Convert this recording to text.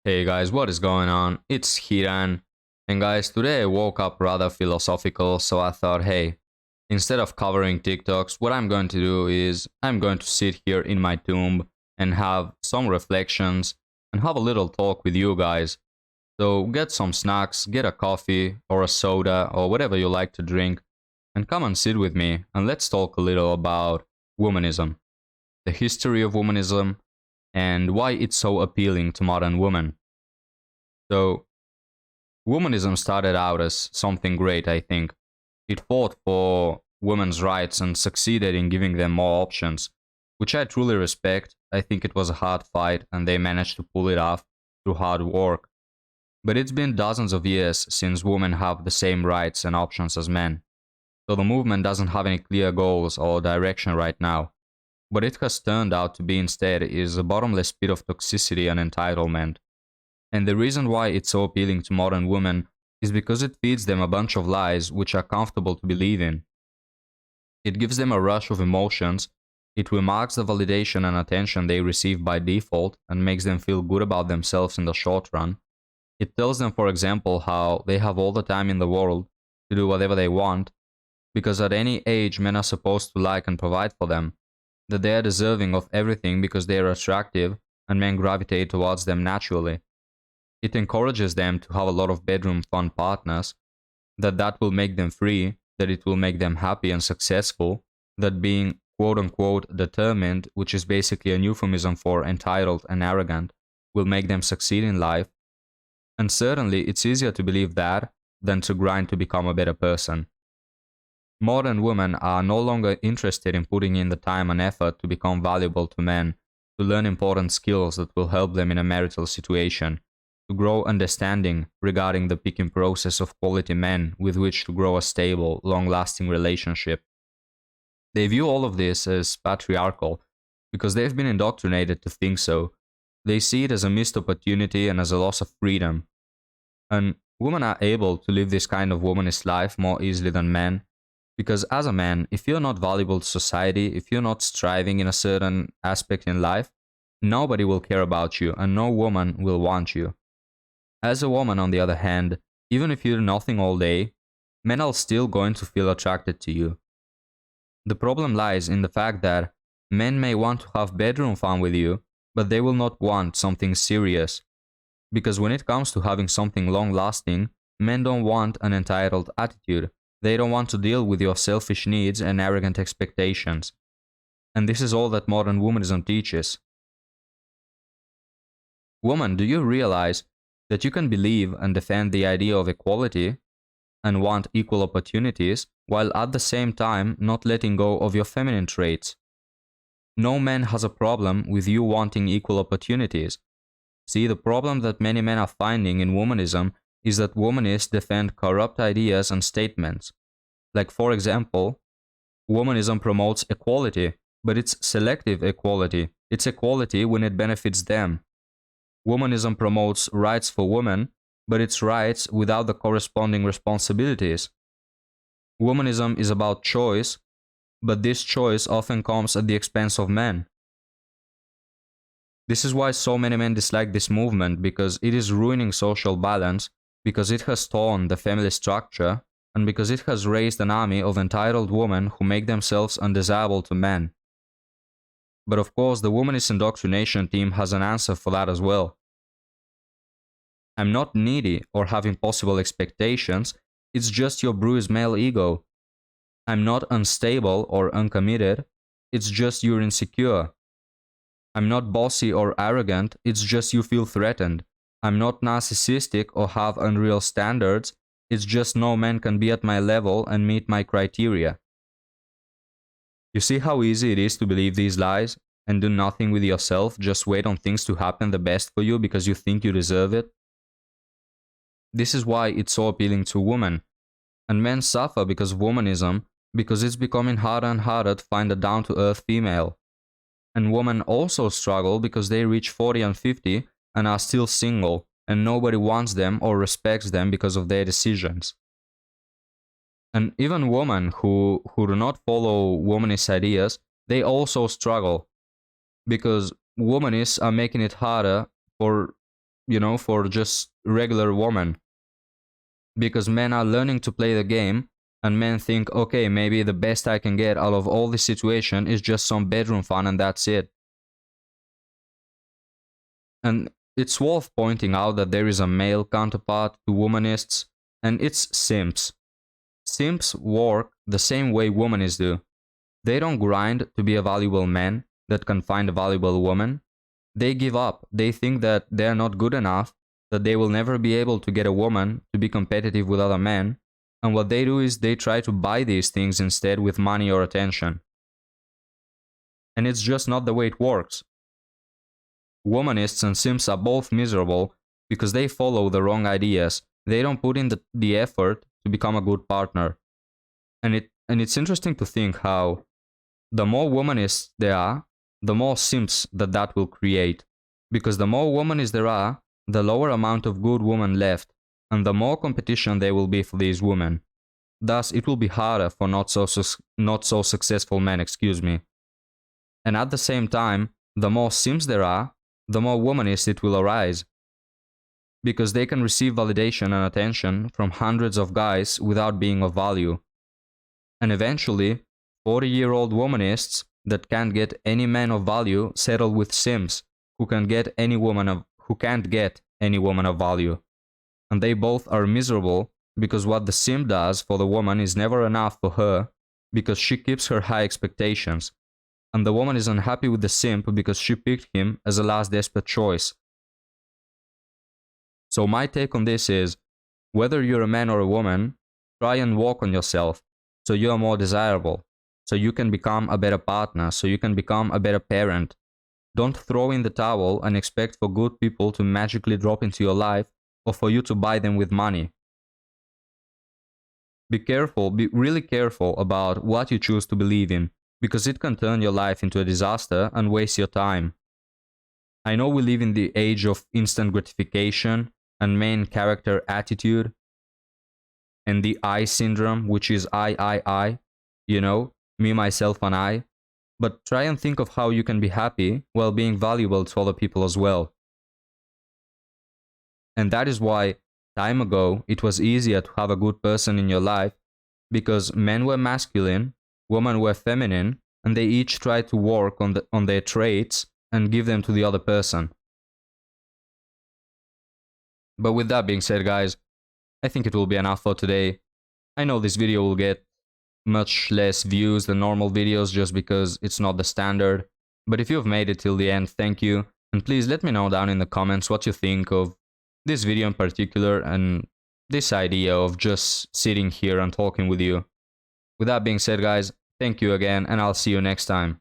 Hey guys, what is going on? It's Hiran. And guys, today I woke up rather philosophical, so I thought, hey, instead of covering TikToks, what I'm going to do is I'm going to sit here in my tomb and have some reflections and have a little talk with you guys. So get some snacks, get a coffee or a soda or whatever you like to drink, and come and sit with me and let's talk a little about womanism, the history of womanism, and why it's so appealing to modern women. So, womanism started out as something great, I think. It fought for women's rights and succeeded in giving them more options, which I truly respect. I think it was a hard fight and they managed to pull it off through hard work. But it's been dozens of years since women have the same rights and options as men. So the movement doesn't have any clear goals or direction right now. What it has turned out to be instead is a bottomless pit of toxicity and entitlement. And the reason why it's so appealing to modern women is because it feeds them a bunch of lies which are comfortable to believe in. It gives them a rush of emotions, it remarks the validation and attention they receive by default and makes them feel good about themselves in the short run. It tells them, for example, how they have all the time in the world to do whatever they want, because at any age men are supposed to like and provide for them, that they are deserving of everything because they are attractive and men gravitate towards them naturally. It encourages them to have a lot of bedroom fun partners, that will make them free, that it will make them happy and successful, that being quote unquote determined, which is basically a euphemism for entitled and arrogant, will make them succeed in life. And certainly it's easier to believe that than to grind to become a better person. Modern women are no longer interested in putting in the time and effort to become valuable to men, to learn important skills that will help them in a marital situation, to grow understanding regarding the picking process of quality men with which to grow a stable, long-lasting relationship. They view all of this as patriarchal because they've been indoctrinated to think so. They see it as a missed opportunity and as a loss of freedom. And women are able to live this kind of womanist life more easily than men because as a man, if you're not valuable to society, if you're not striving in a certain aspect in life, nobody will care about you and no woman will want you. As a woman, on the other hand, even if you do nothing all day, men are still going to feel attracted to you. The problem lies in the fact that men may want to have bedroom fun with you, but they will not want something serious. Because when it comes to having something long lasting, men don't want an entitled attitude. They don't want to deal with your selfish needs and arrogant expectations. And this is all that modern womanism teaches. Woman, do you realize that you can believe and defend the idea of equality and want equal opportunities while at the same time not letting go of your feminine traits? No man has a problem with you wanting equal opportunities. See, the problem that many men are finding in womanism is that womanists defend corrupt ideas and statements. Like, for example, womanism promotes equality, but it's selective equality. It's equality when it benefits them. Womanism promotes rights for women, but it's rights without the corresponding responsibilities. Womanism is about choice, but this choice often comes at the expense of men. This is why so many men dislike this movement, because it is ruining social balance, because it has torn the family structure, and because it has raised an army of entitled women who make themselves undesirable to men. But of course, the womanist indoctrination team has an answer for that as well. I'm not needy or have impossible expectations, it's just your bruised male ego. I'm not unstable or uncommitted, it's just you're insecure. I'm not bossy or arrogant, it's just you feel threatened. I'm not narcissistic or have unreal standards, it's just no man can be at my level and meet my criteria. You see how easy it is to believe these lies and do nothing with yourself, just wait on things to happen the best for you because you think you deserve it? This is why it's so appealing to women. And men suffer because of womanism, because it's becoming harder and harder to find a down-to-earth female. And women also struggle because they reach 40 and 50 and are still single, and nobody wants them or respects them because of their decisions. And even women who do not follow womanist ideas, they also struggle because womanists are making it harder for for just regular women. Because men are learning to play the game, and men think, okay, maybe the best I can get out of all this situation is just some bedroom fun and that's it. And it's worth pointing out that there is a male counterpart to womanists, and it's simps. Simps work the same way womanists do. They don't grind to be a valuable man that can find a valuable woman. They give up. They think that they are not good enough, that they will never be able to get a woman to be competitive with other men. And what they do is they try to buy these things instead with money or attention. And it's just not the way it works. Womanists and simps are both miserable because they follow the wrong ideas. They don't put in the effort to become a good partner. And it's interesting to think how the more womanists there are, the more simps that will create. Because the more womanists there are, the lower amount of good women left, and the more competition there will be for these women. Thus, it will be harder for not so successful men, And at the same time, the more simps there are, the more womanists it will arise. Because they can receive validation and attention from hundreds of guys without being of value. And eventually, 40-year-old womanists that can't get any man of value settle with simps who can't get any woman of value. And they both are miserable because what the simp does for the woman is never enough for her because she keeps her high expectations. And the woman is unhappy with the simp because she picked him as a last desperate choice. So my take on this is, whether you're a man or a woman, try and work on yourself so you are more desirable, so you can become a better partner, so you can become a better parent. Don't throw in the towel and expect for good people to magically drop into your life or for you to buy them with money. Be careful, be really careful about what you choose to believe in, because it can turn your life into a disaster and waste your time. I know we live in the age of instant gratification and main character attitude, and the I syndrome, which is I, me, myself, and I. But try and think of how you can be happy while being valuable to other people as well. And that is why, time ago, it was easier to have a good person in your life, because men were masculine, women were feminine, and they each tried to work on their traits and give them to the other person. But with that being said, guys, I think it will be enough for today. I know this video will get much less views than normal videos just because it's not the standard. But if you've made it till the end, thank you. And please let me know down in the comments what you think of this video in particular and this idea of just sitting here and talking with you. With that being said, guys, thank you again, and I'll see you next time.